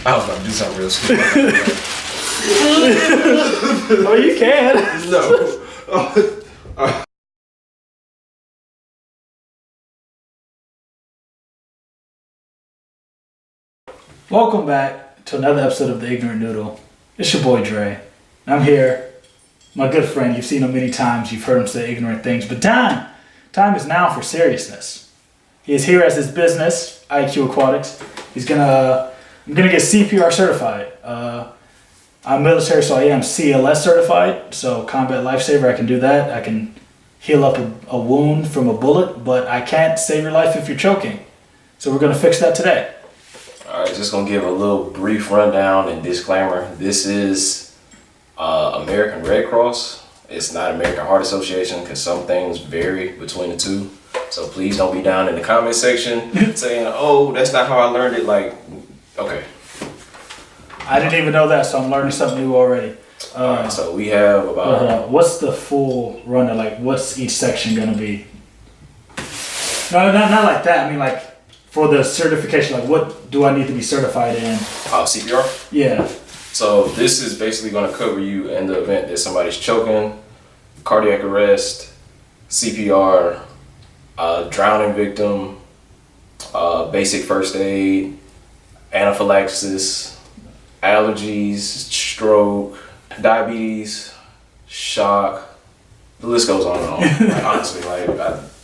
I was about to do something real stupid. Oh, you can. No. Welcome back to another episode of the Ignorant Noodle. It's your boy Dre. I'm here. My good friend, you've seen him many times, you've heard him say ignorant things, but time is now for seriousness. He is here as his business, IQ Aquatics. I'm gonna get CPR certified. I'm military, so I am CLS certified, so combat lifesaver, I can do that. I can heal up a wound from a bullet, but I can't save your life if you're choking. So we're gonna fix that today. Alright, just gonna give a little brief rundown and disclaimer. This is American Red Cross. It's not American Heart Association because some things vary between the two. So please don't be down in the comment section saying, oh, that's not how I learned it. Like, okay. I didn't even know that, so I'm learning something new already. Alright, so we have about... what's the full rundown? Like, what's each section gonna be? No, not like that. I mean, like, for the certification, like, what do I need to be certified in? CPR? Yeah. So this is basically going to cover you in the event that somebody's choking, cardiac arrest, CPR, drowning victim, basic first aid, anaphylaxis, allergies, stroke, diabetes, shock. The list goes on and on. Like, honestly,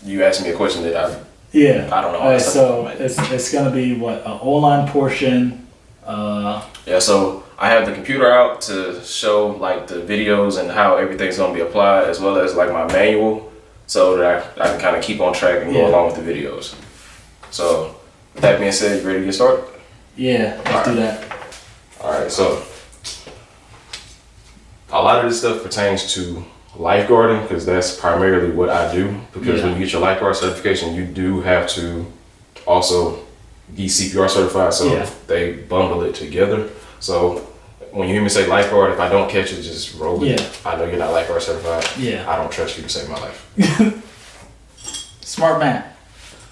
you asked me a question that I don't know. Alright, so it's gonna be what, an O-line portion. Yeah, so I have the computer out to show like the videos and how everything's gonna be applied, as well as like my manual, so that I can kind of keep on track and go along with the videos. So with that being said, you ready to get started? Yeah, let's do that. Alright, so a lot of this stuff pertains to lifeguarding because that's primarily what I do. Because when you get your lifeguard certification, you do have to also be CPR certified, so they bundle it together. So when you hear me say lifeguard, if I don't catch it, just roll with it. I know you're not lifeguard certified. Yeah. I don't trust you to save my life. Smart man.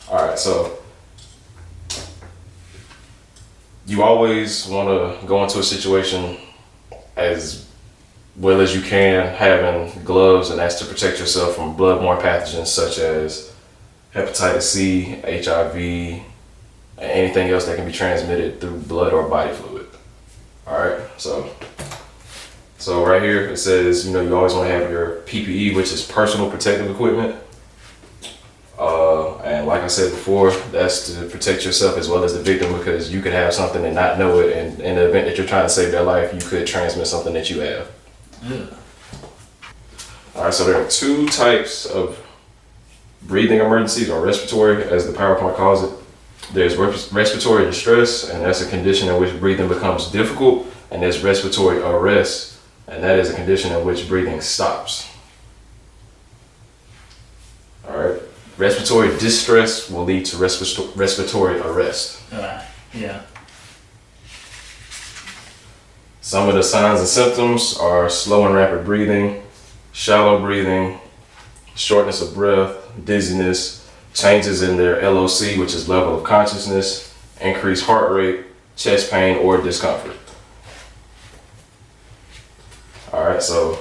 Alright, so you always want to go into a situation as well as you can, having gloves, and that's to protect yourself from bloodborne pathogens such as hepatitis C, HIV, and anything else that can be transmitted through blood or body fluid. Alright, so right here it says, you always want to have your PPE, which is personal protective equipment. And like I said before, that's to protect yourself as well as the victim, because you could have something and not know it, and in the event that you're trying to save their life, you could transmit something that you have. Alright, so there are two types of breathing emergencies, or respiratory, as the PowerPoint calls it. There's respiratory distress, and that's a condition in which breathing becomes difficult, and there's respiratory arrest, and that is a condition in which breathing stops. Alright, respiratory distress will lead to respiratory arrest. Yeah. Some of the signs and symptoms are slow and rapid breathing, shallow breathing, shortness of breath, dizziness, changes in their LOC, which is level of consciousness, increased heart rate, chest pain, or discomfort. Alright, so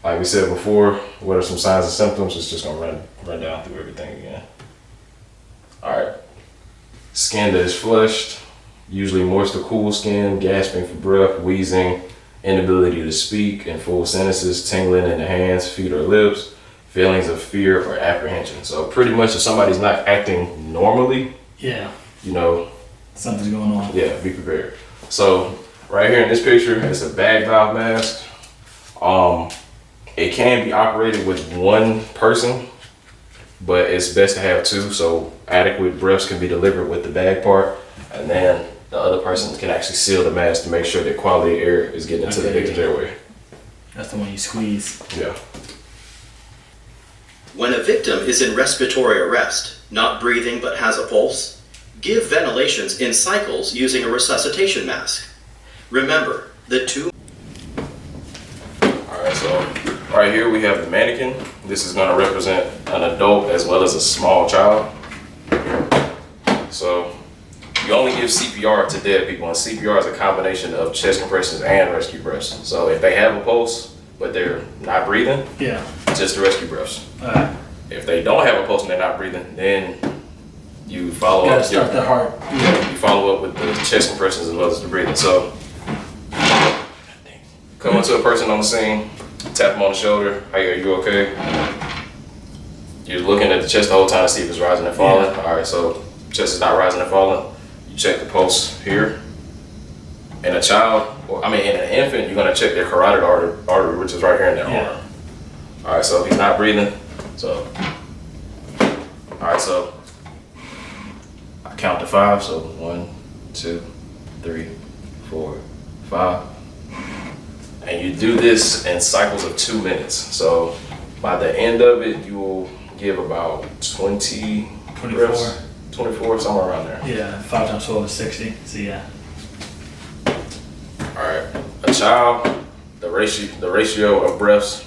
like we said before, what are some signs and symptoms? It's just gonna run down through everything again. Alright, skin that is flushed, usually moist or cool skin, gasping for breath, wheezing, inability to speak in full sentences, tingling in the hands, feet, or lips, feelings of fear or apprehension. So pretty much if somebody's not acting normally, something's going on. Yeah, be prepared. So right here in this picture, it's a bag valve mask. It can be operated with one person, but it's best to have two, so adequate breaths can be delivered with the bag part, and then the other person can actually seal the mask to make sure that quality air is getting into the victim's airway. That's the one you squeeze. Yeah. When a victim is in respiratory arrest, not breathing but has a pulse, give ventilations in cycles using a resuscitation mask. Remember, the two... Alright, so right here we have the mannequin. This is going to represent an adult as well as a small child. So you only give CPR to dead people, and CPR is a combination of chest compressions and rescue breaths. So if they have a pulse, but they're not breathing, Yeah. just the rescue breaths. Alright. If they don't have a pulse and they're not breathing, then you follow Gotta up. start the heart. Yeah, you follow up with the chest compressions as well as the breathing. So, come up to a person on the scene, tap them on the shoulder. Hey, are you okay? You're looking at the chest the whole time to see if it's rising and falling. Yeah. All right, so chest is not rising and falling. You check the pulse here. In a child, in an infant, you're gonna check their carotid artery, which is right here in their Yeah. arm. All right, so if he's not breathing, so. All right, so I count to 5. So 1, 2, 3, 4, 5. And you do this in cycles of 2 minutes. So by the end of it, you will give about 24 reps. 24, somewhere around there. Yeah, 5 times 12 is 60. So yeah. All right, a child, the ratio of breaths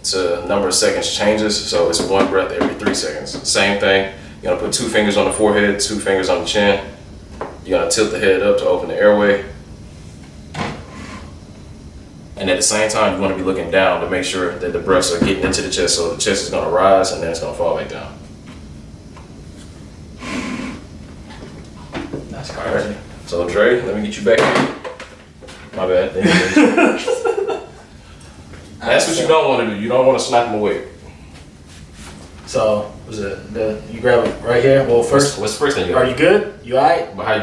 to number of seconds changes. So it's 1 breath every 3 seconds. Same thing. You're gonna put 2 fingers on the forehead, 2 fingers on the chin. You're gonna tilt the head up to open the airway. And at the same time, you want to be looking down to make sure that the breaths are getting into the chest. So the chest is going to rise and then it's going to fall back down. That's All crazy. right. So Dre, let me get you back here. My bad. That's what you don't want to do. You don't want to snap them away. So, you grab it right here? Well, first, What's the first thing you are got? you good? You alright? But how are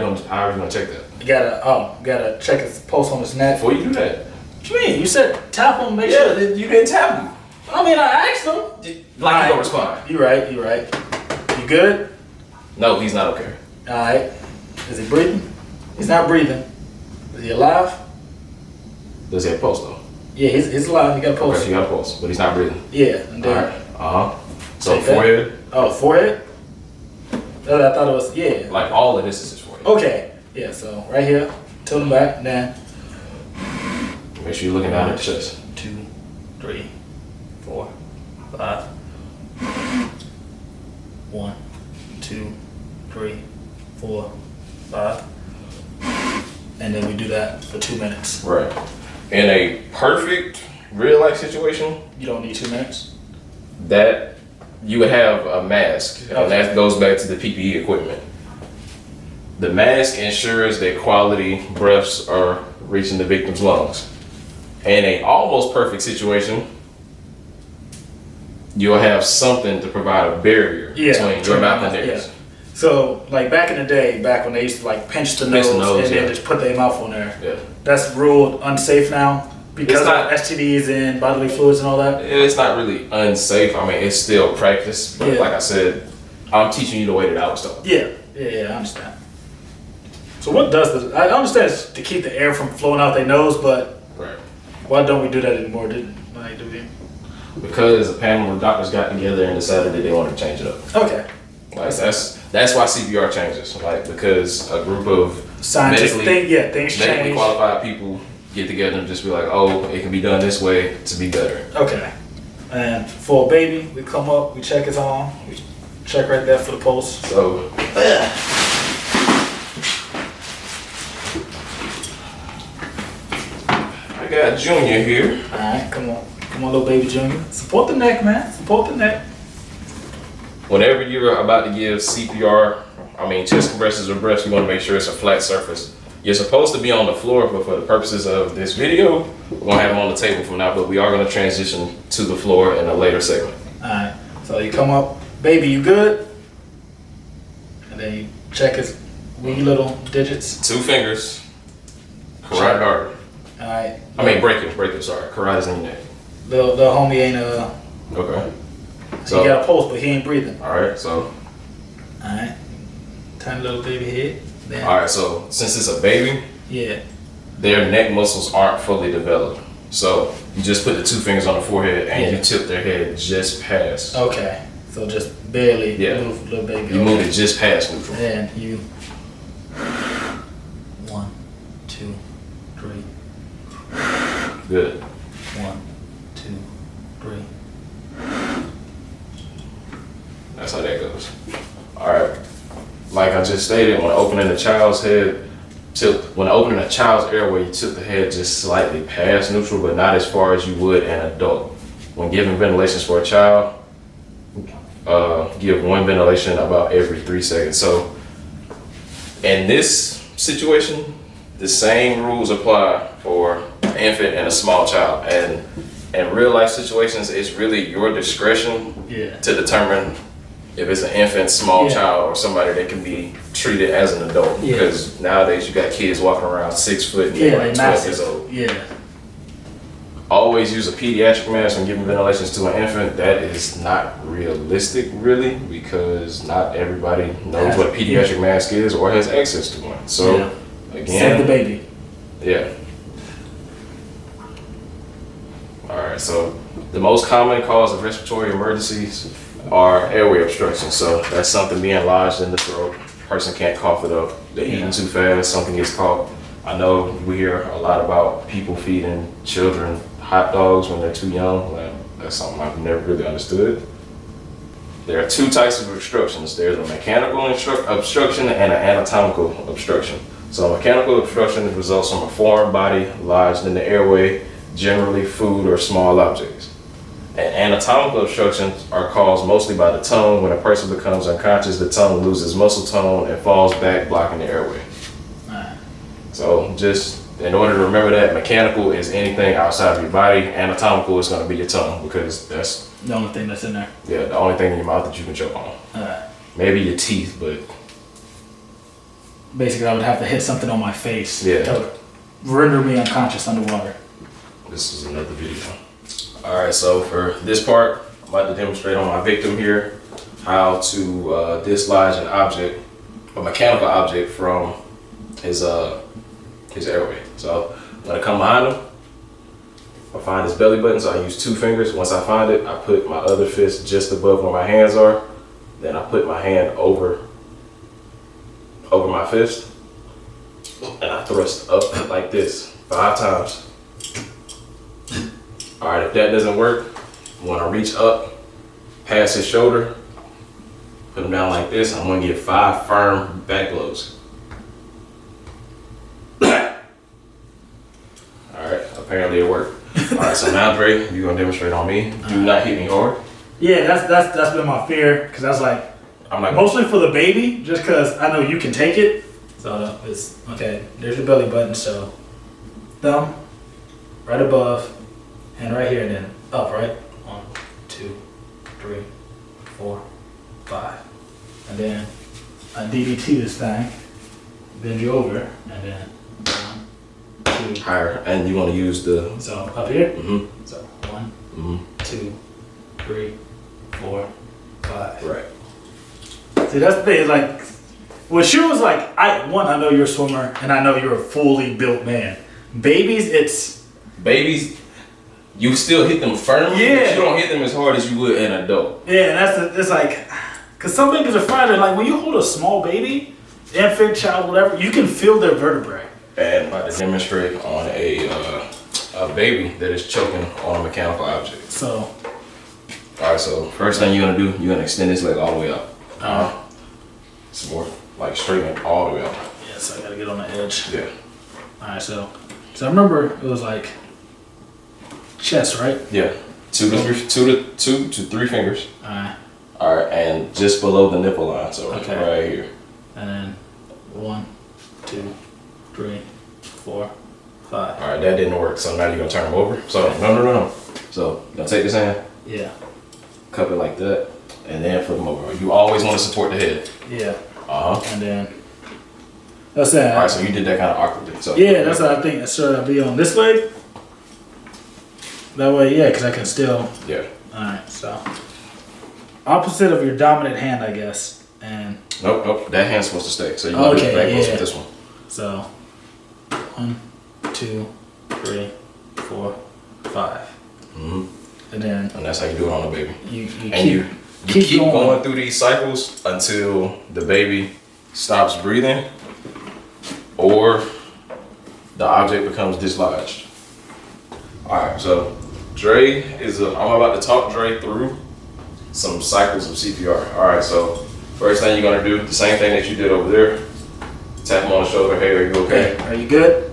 you gonna check that? You gotta check his pulse on his neck. Before you do that. What you mean? You said tap him, make sure. You didn't tap him. I asked him. Like you don't respond. You right. You good? No, he's not okay. Alright. Is he breathing? He's not breathing. Is he alive? Does he have a pulse though? Yeah, he's alive. He got a pulse. Okay, he got a pulse, but he's not breathing. Yeah. And then, Alright. So Take that. forehead. Oh, forehead? I thought it was, yeah. Like all of this is his forehead. Okay. Yeah, so right here, tilt him back, and then Make sure you're looking down at the chest. 2, 3, 4, 5. 1, 2, 3, 4, 5. And then we do that for 2 minutes. Right. In a perfect real life situation, You don't need 2 minutes? that you would have a mask, Okay. and that goes back to the PPE equipment. The mask ensures that quality breaths are reaching the victim's lungs. In a almost perfect situation, you'll have something to provide a barrier between your mouth and theirs. So, like back in the day, back when they used to like pinch the nose, and then just put their mouth on there. Yeah. That's ruled unsafe now because It's not- of STDs and bodily fluids and all that. It's not really unsafe. I mean, it's still practice, but Yeah. like I said, I'm teaching you the way that I was taught. Yeah, I understand. So what does this? I understand it's to keep the air from flowing out their nose, but Right. why don't we do that anymore? Do we? Because a panel of doctors got together and decided that they wanted to change it up. Okay. Like that's why CPR changes. Like because a group of Scientists medically things medically change. qualified people get together and just be like, oh, it can be done this way to be better. Okay. And for a baby, we come up, we check his arm, we check right there for the pulse. So I got Junior here. All right, come on, little baby Junior. Support the neck, man. Support the neck. Whenever you're about to give CPR, chest compressions or breaths, you want to make sure it's a flat surface. You're supposed to be on the floor, but for the purposes of this video, we're going to have them on the table from now, but we are going to transition to the floor in a later segment. All right, so you come up, baby, you good? And then you check his wee little digits. 2 fingers, carotid artery. All right. Brachial, sorry. Carotid is in your neck. The homie ain't Okay. he So, got a pulse, but he ain't breathing. all right, so, All right, tiny little baby head. Then, all right, so since it's a baby, yeah. their neck muscles aren't fully developed. So you just put the 2 fingers on the forehead and you tilt their head just past. Okay, so just barely move little baby. You move it just past neutral. And you 1, 2, 3. Good. 1, 2, 3. That's how that goes. All right. like I just stated, when opening a child's head, when opening a child's airway, you tilt the head just slightly past neutral, but not as far as you would an adult. When giving ventilations for a child, give one ventilation about every 3 seconds. So in this situation, the same rules apply for an infant and a small child. And in real life situations, it's really your discretion to determine if it's an infant, small child, or somebody that can be treated as an adult. Because nowadays you got kids walking around 6 foot and they're like 12 years old. Always use a pediatric mask when giving ventilations to an infant. That is not realistic, really, because not everybody knows what a pediatric mask is or has access to one. So, again, save the baby. Yeah. All right. So, the most common cause of respiratory emergencies are airway obstruction. So, that's something being lodged in the throat. Person can't cough it up. They're eating too fast. Something gets caught. I know we hear a lot about people feeding children hot dogs when they're too young. Well, that's something I've never really understood. There are 2 types of obstructions. There's a mechanical obstruction and an anatomical obstruction. So mechanical obstruction results from a foreign body lodged in the airway, generally food or small objects. And anatomical obstructions are caused mostly by the tongue. When a person becomes unconscious, the tongue loses muscle tone and falls back, blocking the airway. So just in order to remember that, mechanical is anything outside of your body. Anatomical is going to be your tongue, because that's the only thing that's in there. Yeah, the only thing in your mouth that you can choke on. Maybe your teeth, but basically I would have to hit something on my face to render me unconscious underwater. This is another video. All right, so for this part, I'm about to demonstrate on my victim here how to dislodge an object, a mechanical object, from his airway. So I'm gonna come behind him. I find his belly button, so I use 2 fingers. Once I find it, I put my other fist just above where my hands are. Then I put my hand over my fist, and I thrust up like this 5 times. All right, if that doesn't work, when I reach up past his shoulder, put him down like this, I'm gonna get 5 firm back blows. Apparently it worked. All right, so now Dre, you're gonna demonstrate on me. Do not hit me hard. Yeah, that's been my fear, because I was like, mostly for the baby, just because I know you can take it. So it's okay. There's your belly button. So thumb right above, and right here, and then up. Right, 1, 2, 3, 4, 5, and then I DDT this thing. Bend you over, and then. Higher, and you want to use the so up here. So 1, 2, 3, 4, 5. Right. See, that's the thing. It's like, well, she was like, I know you're a swimmer, and I know you're a fully built man. Babies, you still hit them firmly, but you don't hit them as hard as you would an adult. Yeah, and it's like, because some babies are fragile. Like when you hold a small baby, infant, child, whatever, you can feel their vertebrae. And I'm about to demonstrate on a baby that is choking on a mechanical object. So, all right. So first thing you're gonna do, you're gonna extend this leg all the way up. Some more, like straighten it all the way up. Yeah. So I gotta get on the edge. Yeah. All right. So I remember it was like chest, right? Yeah. 2 to 3 fingers. All right. All right, and just below the nipple line, so right here. And then 1, 2, 3, 4, 5. All right, that didn't work, so now you're gonna turn them over. So no. So you're gonna take this hand. Yeah. Cup it like that, and then flip them over. You always want to support the head. Yeah. And then that's that. All right, so you did that kind of awkwardly. So yeah, that's what I think. So I'll be on this leg. That way, yeah, because I can still. Yeah. All right, so opposite of your dominant hand, I guess, and. Nope. That hand's supposed to stay. So you want to back close with this one. So 1, 2, 3, 4, 5. And then. And that's how you do it on the baby. You keep going through these cycles until the baby stops breathing or the object becomes dislodged. Alright, so I'm about to talk Dre through some cycles of CPR. Alright, so First thing you're gonna do, the same thing that you did over there. Tap him on the shoulder. Hey, are you okay? Hey, are you good?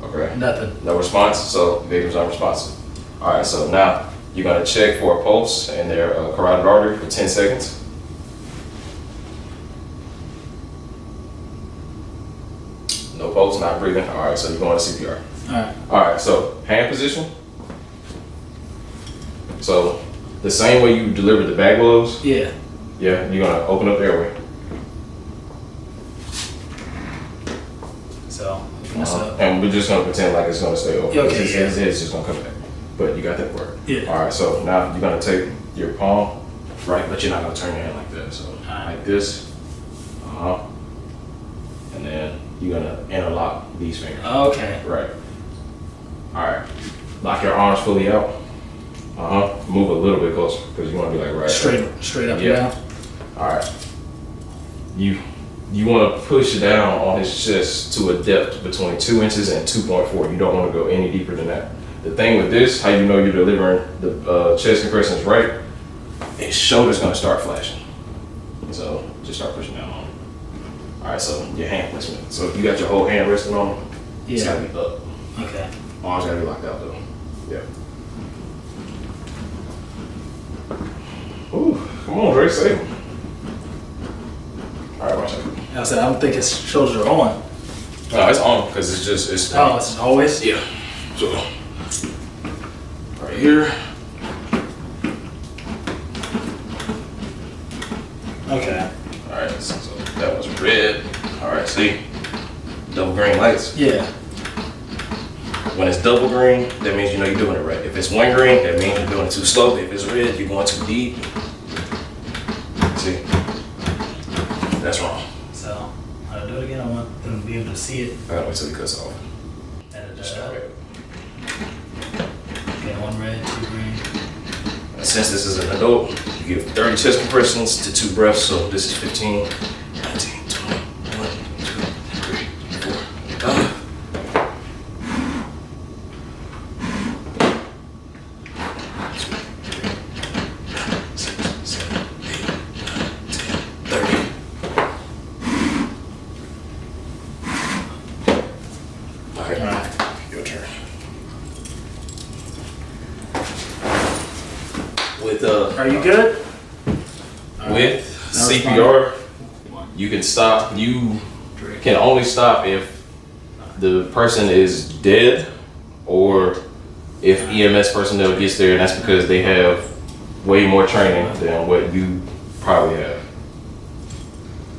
Okay. Nothing. No response, so victim's unresponsive. All right, so now you're gonna check for a pulse in their carotid artery for 10 seconds. No pulse, not breathing. All right, so you're going to CPR. All right. All right, so hand position. So the same way you delivered the back blows, Yeah. yeah, you're gonna open up the airway. So, what's up? And we're just gonna pretend like it's gonna stay open. Yeah, okay, His head's just gonna come back. But you got that part. Yeah. All right, so now you're gonna take your palm, right, but you're not gonna turn your hand like that. So like this, and then you're gonna interlock these fingers. Okay. Right. All right. Lock your arms fully out. Move a little bit closer because you want to be like right. Straight up and down. All right. You want to push down on his chest to a depth between 2 inches and 2.4. You don't want to go any deeper than that. The thing with this, how you know you're delivering the chest compressions right, his shoulder's gonna start flashing. So just start pushing down on him. All right. So your hand placement. So if you got your whole hand resting on him, it's gotta be up. Okay. Arms gotta be locked out though. Yeah. Ooh, come on, Dre, save him. All right, watch out. I said, I don't think his shoulders are on. No, it's on because it's Oh, it's always? yeah. So right here. Okay. All right, so that was red. All right, see, double green lights. Yeah. When it's double green, that means you know you're doing it right. If it's one green, that means you're doing it too slow. If it's red, you're going too deep. See, that's wrong. So, I'll do it again. I want them to be able to see it. I gotta wait till he cuts off. Edit Just that start out. it. Okay, 1 red, 2 green. And since this is an adult, you give 30 chest compressions to 2 breaths. So this is 15, 19, 20, 1, 2, 3, 4, 5. Your turn. With Are you good? with CPR, you can stop. You can only stop if the person is dead or if EMS personnel gets there, and that's because they have way more training than what you probably have.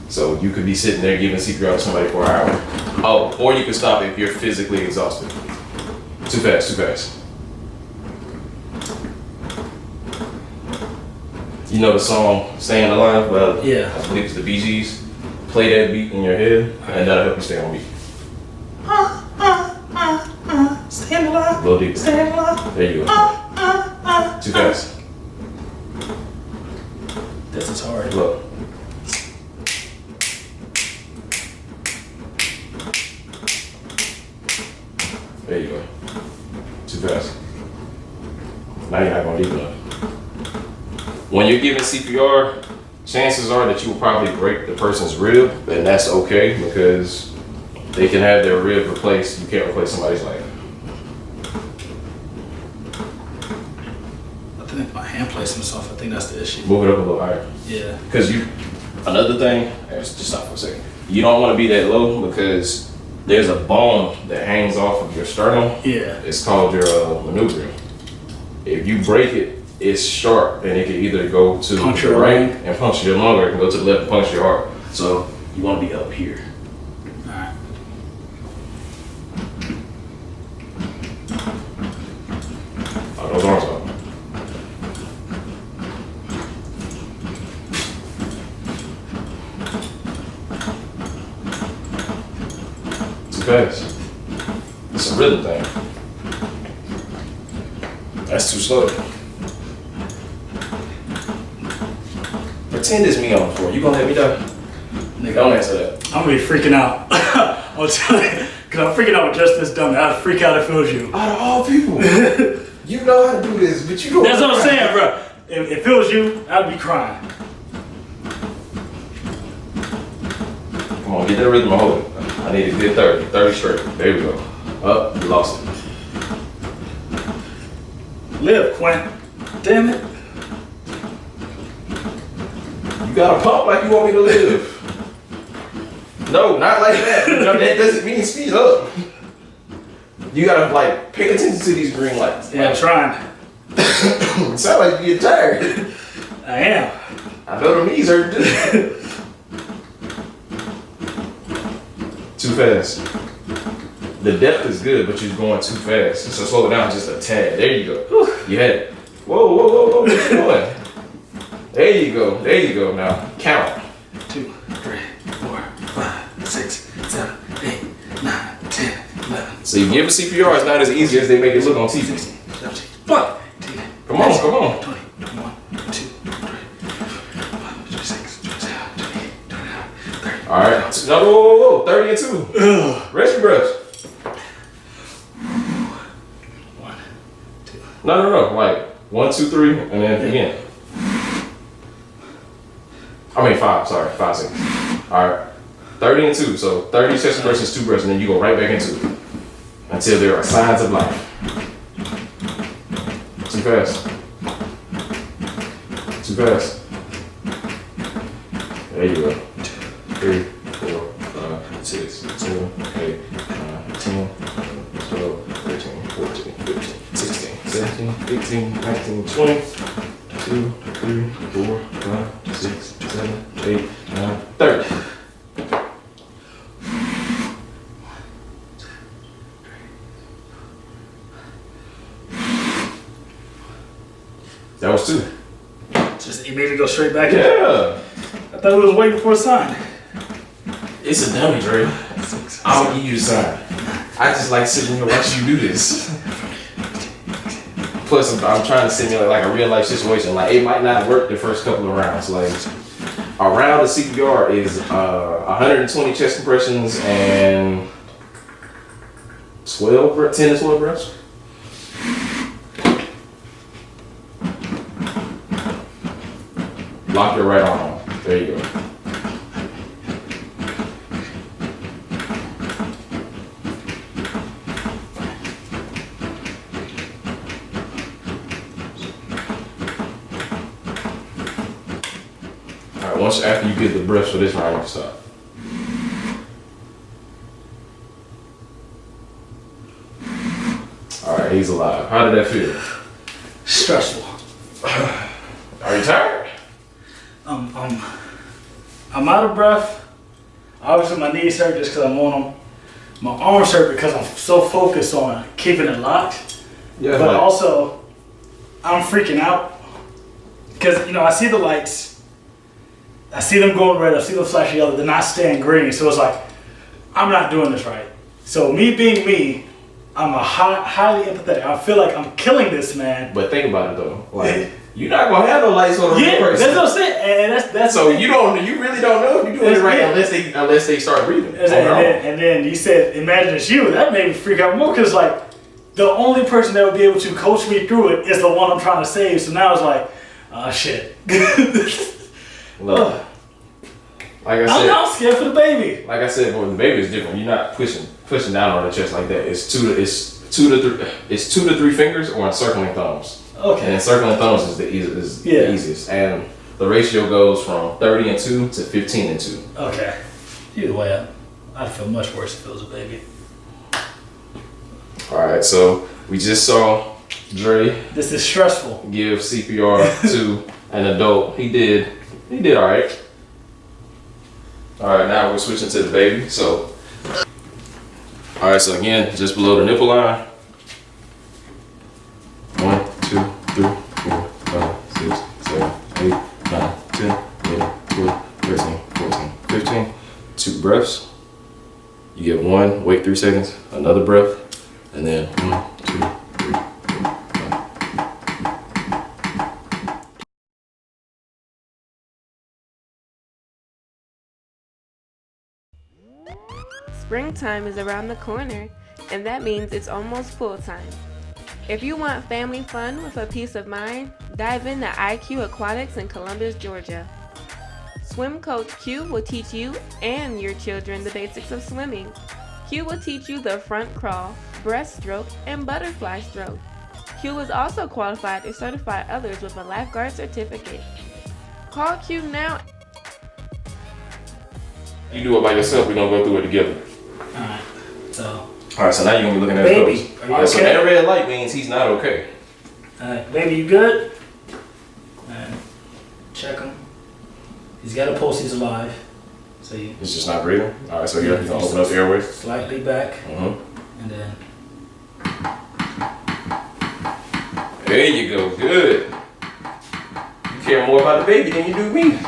So you could be sitting there giving CPR to somebody for an hour. Oh, or you can stop if you're physically exhausted. Too fast, too fast. You know the song "Staying Alive"? Well, Yeah. I believe it's the Bee Gees. Play that beat in your head, and that'll help you stay on beat. Stand alive. A little deeper. Stand alive. There you go. Too fast. This is hard. Look. There you go. Too fast. Now you're not going deep enough. When you're giving CPR, chances are that you will probably break the person's rib, and that's okay because they can have their rib replaced. You can't replace somebody's life. I think my hand placement's off. I think that's the issue. Move it up a little higher. Yeah. Because another thing, just stop for a second. You don't want to be that low because there's a bone that hangs off of your sternum. Yeah. It's called your manubrium. If you break it, it's sharp and it can either go to Puncture the your right lung. and puncture your lung, or it can go to the left and puncture your heart. So you want to be up here. Alright. Oh, those arms up. Too fast. It's a rhythm thing. That's too slow. Pretend it's me on the floor. You gonna let me die? Nigga, Don't answer that. I'm gonna be freaking out. I'll tell you. Because I'm freaking out with just this dumb. I'd freak out if it was you. Out of all people, you know how to do this, but you don't. That's what I'm saying, bro. If it was you, I'd be crying. Come on, get that rhythm and hold it. I need a good 30. 30 straight. There we go. Up, we lost it. Live, Quint. Damn it. You gotta pump like you want me to live. No, not like that. That doesn't mean speed up. You gotta like pay attention to these green lights. Yeah, I'm trying. Sound like you're tired. I am. I know the knees hurt too. Too fast. The depth is good, but you're going too fast. So slow it down just a tad. There you go. You had it. Whoa, whoa, whoa, whoa. What you doing? There you go. There you go. Now count. 2, 3, 4, 5, 6, 7, 8, 9, 10, 11. So you give a CPR, it's not as easy as they make it look on TV. 16, 17, 18, Come on, come on. 20, 21, 22, 23, 26, 27, 28, 29, 30. All right. No, whoa, 30 and 2. Rest your breath. 1, 2. No. Like 1, 2, 3, and then again. I mean 5. Sorry, 5 seconds. All right. 30 and 2. So 30 chest compressions, 2 breaths, and then you go right back into it until there are signs of life. Too fast. Too fast. There you go. 3, 4, 5, 6, 7, 8, 9, 10, 12, 13, 14, 15, 16, 17, 18, 19, 20, 2, 3, 4, 5, 6, 7, 8, 9, 30. That was 2. Just immediately go straight back in. Yeah. I thought we was waiting for a sign. It's a dummy, Dre. I don't give you the sign. I just like sitting here watching you do this. Plus, I'm trying to simulate like a real life situation. Like it might not work the first couple of rounds. Like a round of CPR is 120 chest compressions and 10 to 12 breaths. Lock your right arm on. There you go. Alright, once after you get the breaths for this round, you can stop. Alright, he's alive. How did that feel? Stressful. Are you tired? I'm out of breath. Obviously, my knees hurt just because I'm on them. My arms hurt because I'm so focused on keeping it locked. Yeah. But like, also, I'm freaking out because I see the lights. I see them going red. I see them flashing yellow. They're not staying green. So it's like I'm not doing this right. So me being me, I'm highly empathetic. I feel like I'm killing this man. but think about it though. Like you're not gonna have no lights on the Yeah, person. that's what I'm saying. And that's So you really don't know if you're doing it right unless they start breathing. And then you said, imagine it's you. That made me freak out more because like the only person that would be able to coach me through it is the one I'm trying to save. So now it's like, oh shit. Look, like I said, I'm scared for the baby. Like I said, well, the baby is different. You're not pushing down on the chest like that. It's two to three fingers or encircling thumbs. Okay. And encircling thumbs is the easiest. And the ratio goes from 30 and 2 to 15 and 2. Okay. Either way, I'd feel much worse if it was a baby. All right, so we just saw Dre This is stressful. give CPR to an adult. He did all right. All right, now we're switching to the baby. So, all right, so again, just below the nipple line. 1, 2, 3, 4, 5, 6, 7, 8, 9, 10, 11, 12, 13, 14, 15. 2 breaths. You get 1, wait 3 seconds, another breath, and then 1, 2, 3, 4, 5. Springtime is around the corner, and that means it's almost pool time. If you want family fun with a peace of mind, dive into IQ Aquatics in Columbus, Georgia. Swim coach Q will teach you and your children the basics of swimming. Q will teach you the front crawl, breaststroke, and butterfly stroke. Q is also qualified to certify others with a lifeguard certificate. Call Q now. You do it by yourself, we're gonna go through it together. Alright, so. Alright, so now you're gonna be looking at Baby, his are you toes. Alright, so okay? that red light means he's not okay. Alright, baby, you good? Alright, check him. He's got a pulse, he's alive. So you He's just not breathing. Alright, so you're gonna open up the airway. slightly back, Mm-hmm. and then. There you go, good. You care more about the baby than you do me.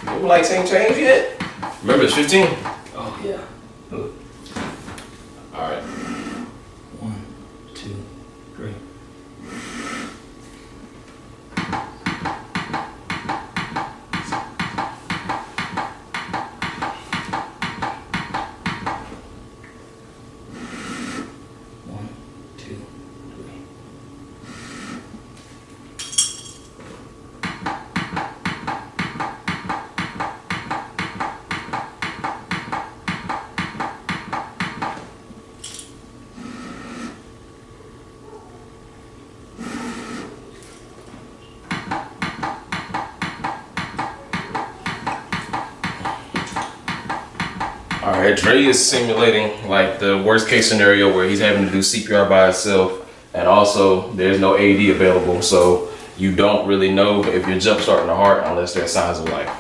Your lights ain't changed yet. Remember, it's 15? Oh, yeah. Alright. 1, 2, 3. Alright, Dre is simulating like the worst case scenario where he's having to do CPR by himself, and also there's no AED available, so you don't really know if you're jump starting the heart unless there's signs of life.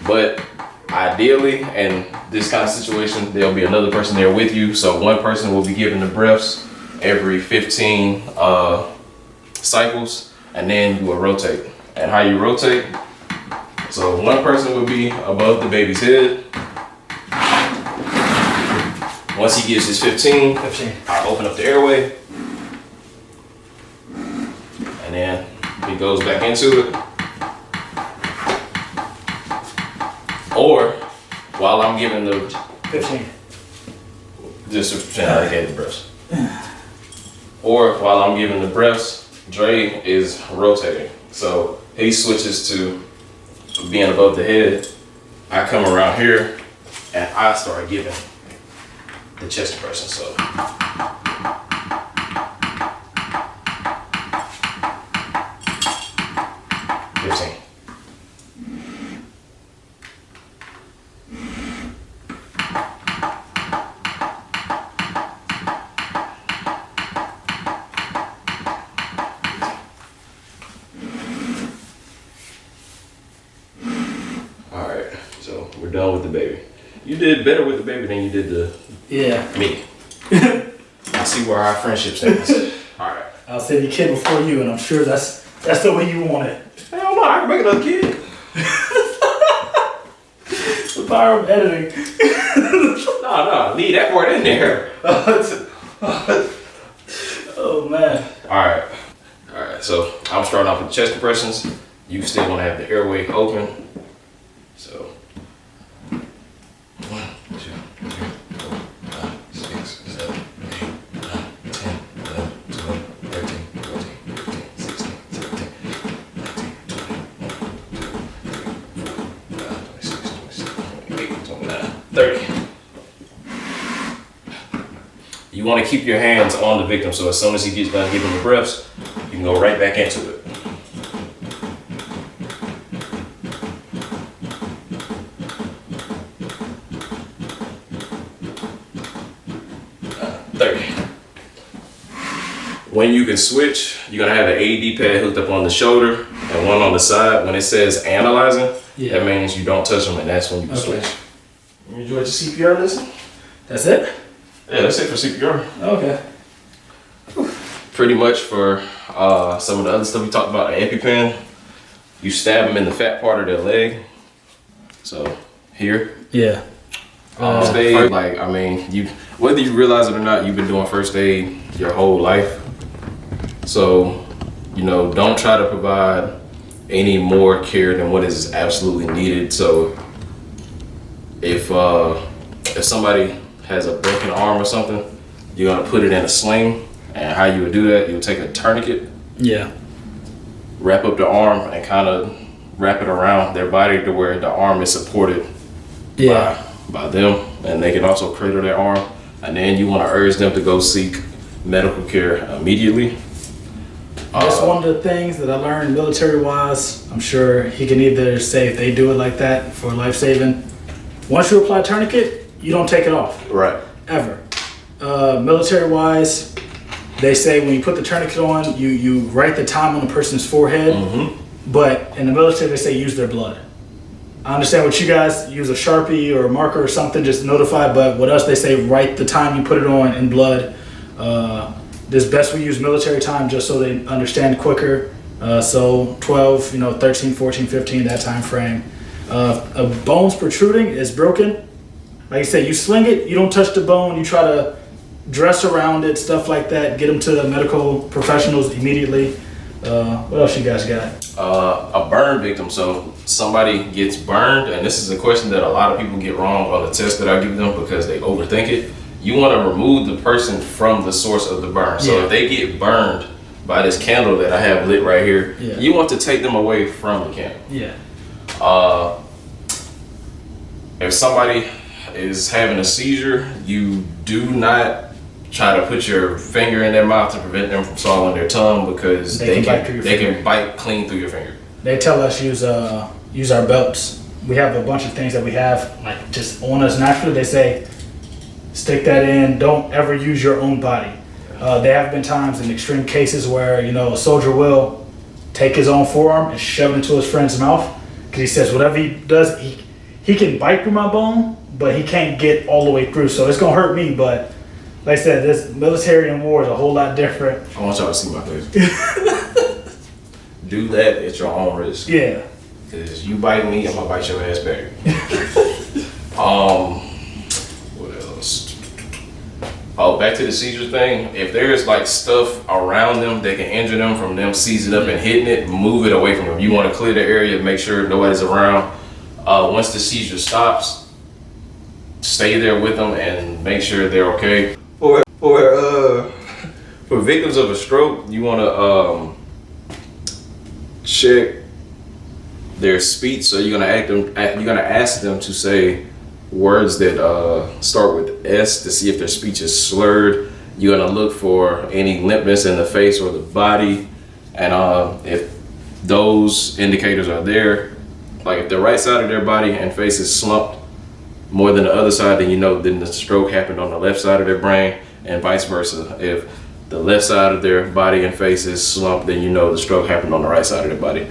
But ideally, in this kind of situation, there'll be another person there with you, so one person will be giving the breaths every 15 cycles, and then you will rotate. And how you rotate, so one person will be above the baby's head. Once he gives his 15, I'll open up the airway. And then he goes back into it. Or while I'm giving the 15. just to pretend I gave the breaths. Or while I'm giving the breaths, Dre is rotating. So he switches to being above the head. I come around here and I start giving the chest compression. So alright, so we're done with the baby. You did better with the baby than you did me. I see where our friendship stands. Alright. I'll save your kid before you, and I'm sure that's the way you want it. Hell no, I can make another kid. The power of editing. No, leave that part in there. Oh man. Alright, so I'm starting off with chest compressions. You still want to have the airway open. So 1, 2, 3, 4, 5, 6, 7, 8, 9, 10, 11, 12, 13, 14, 15, 16, 17, 19, 20, 26, 29, 30. You want to keep your hands on the victim, so as soon as he gets done giving the breaths, you can go right back into it. When you can switch, you're gonna have an AED pad hooked up on the shoulder and one on the side. When it says analyzing, that means you don't touch them, and that's when you can switch. You enjoyed your CPR lesson? That's it? Yeah, that's it for CPR. Okay. Pretty much for some of the other stuff we talked about, an EpiPen, you stab them in the fat part of their leg. So here. Yeah. First aid, like, I mean, whether you realize it or not, you've been doing first aid your whole life. So, don't try to provide any more care than what is absolutely needed. So if somebody has a broken arm or something, you're gonna put it in a sling. And how you would do that, you'll take a tourniquet, Yeah. wrap up the arm, and kind of wrap it around their body to where the arm is supported by them, and they can also cradle their arm. And then you want to urge them to go seek medical care immediately. That's one of the things that I learned military-wise. I'm sure he can either say if they do it like that for life-saving. Once you apply a tourniquet, you don't take it off. Right. Ever. Military-wise, they say when you put the tourniquet on, you write the time on the person's forehead. Mm-hmm. But in the military, they say use their blood. I understand what you guys use, a Sharpie or a marker or something, just notify. But with us, they say write the time you put it on in blood. It's best we use military time just so they understand quicker. So 12, 13, 14, 15, that time frame. A bone's protruding, is broken. Like I said, you sling it, you don't touch the bone, you try to dress around it, stuff like that. Get them to the medical professionals immediately. What else you guys got? A burn victim. So somebody gets burned, and this is a question that a lot of people get wrong on the test that I give them because they overthink it. You want to remove the person from the source of the burn. So if they get burned by this candle that I have lit right here, you want to take them away from the candle. Yeah. If somebody is having a seizure, you do not try to put your finger in their mouth to prevent them from swallowing their tongue because they can bite clean through your finger. They tell us use our belts. We have a bunch of things that we have like just on us naturally. They say stick that in. Don't ever use your own body. There have been times in extreme cases where a soldier will take his own forearm and shove it into his friend's mouth because he says whatever he does, he can bite through my bone, but he can't get all the way through. So it's gonna hurt me, but. Like I said, this military and war is a whole lot different. I want y'all to see my face. Do that at your own risk. Yeah. Because you bite me, I'm gonna bite your ass back. What else? Oh, back to the seizure thing. If there's like stuff around them that can injure them from them seizing up and hitting it, move it away from them. You want to clear the area, make sure nobody's around. Once the seizure stops, stay there with them and make sure they're okay. For victims of a stroke, you want to check their speech. So you're gonna ask them to say words that start with S to see if their speech is slurred. You're gonna look for any limpness in the face or the body, and if those indicators are there, like if the right side of their body and face is slumped more than the other side, then the stroke happened on the left side of their brain, and vice versa. If the left side of their body and face is slumped, then the stroke happened on the right side of their body.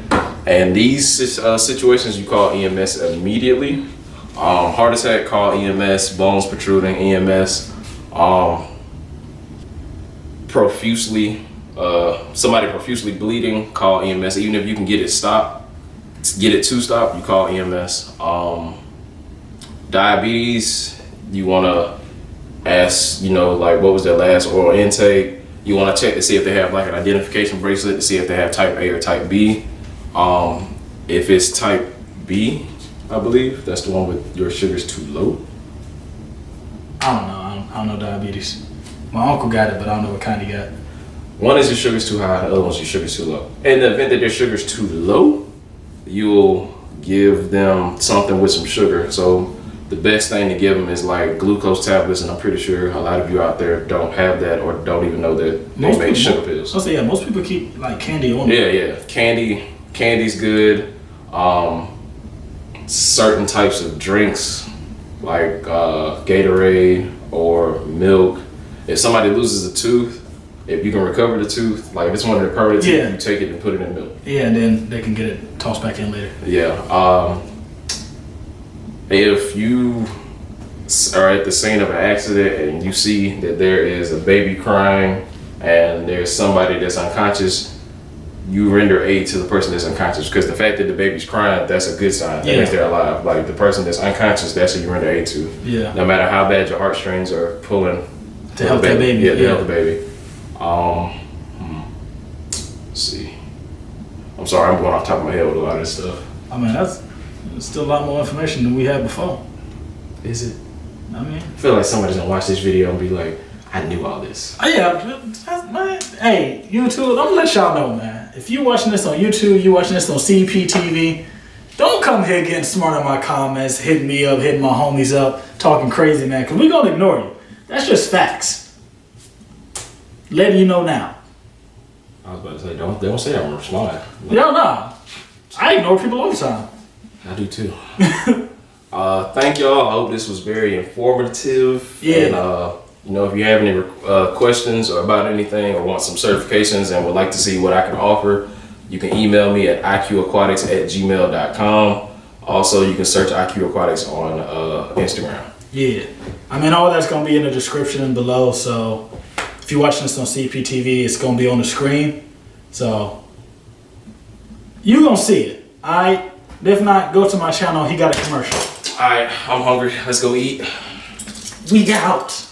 And these situations you call EMS immediately. Heart attack, call EMS. Bones protruding, EMS. Somebody profusely bleeding, call EMS. Even if you can get it to stop, you call EMS. Diabetes, you want to ask, like what was their last oral intake. You want to check to see if they have like an identification bracelet to see if they have type A or type B. If it's type B, I believe that's the one with your sugars too low. I don't know. I don't know diabetes. My uncle got it, but I don't know what kind he got. One is your sugars too high, the other one's your sugars too low. In the event that their sugar's too low, you'll give them something with some sugar. So the best thing to give them is like glucose tablets, and I'm pretty sure a lot of you out there don't have that or don't even know that they make sugar pills. I'll say, most people keep like candy on them. Yeah. Candy's good. Certain types of drinks like Gatorade or milk. If somebody loses a tooth, if you can recover the tooth, like if it's one of the permanent teeth, you take it and put it in milk. Yeah, and then they can get it tossed back in later. Yeah. If you are at the scene of an accident and you see that there is a baby crying and there's somebody that's unconscious, you render aid to the person that's unconscious, because the fact that the baby's crying, that's a good sign. That means they're alive. Like the person that's unconscious, that's who you render aid to. Yeah. No matter how bad your heartstrings are pulling to help that baby. Yeah, to help the baby. Let's see. I'm sorry, I'm going off the top of my head with a lot of this stuff. I mean, that's still a lot more information than we had before. Is it? I mean, I feel like somebody's gonna watch this video and be like, I knew all this. Oh yeah, man. Hey, YouTube, I'm gonna let y'all know, man. If you watching this on YouTube, you watching this on CEP TV, Don't come here getting smart in my comments, hitting me up, hitting my homies up, talking crazy, man, because we're going to ignore you. That's just facts. Letting you know now. I was about to say, don't say I'm gonna respond. Yo, nah. I ignore people all the time. I do too. Thank y'all. I hope this was very informative. Yeah. And if you have any questions or about anything or want some certifications and would like to see what I can offer, you can email me at iqaquatics@gmail.com. Also, you can search IQ Aquatics on Instagram. Yeah. I mean, all that's going to be in the description below. So if you're watching this on CEP TV, it's going to be on the screen. So you're going to see it. All right. If not, go to my channel. He got a commercial. All right. I'm hungry. Let's go eat. We out.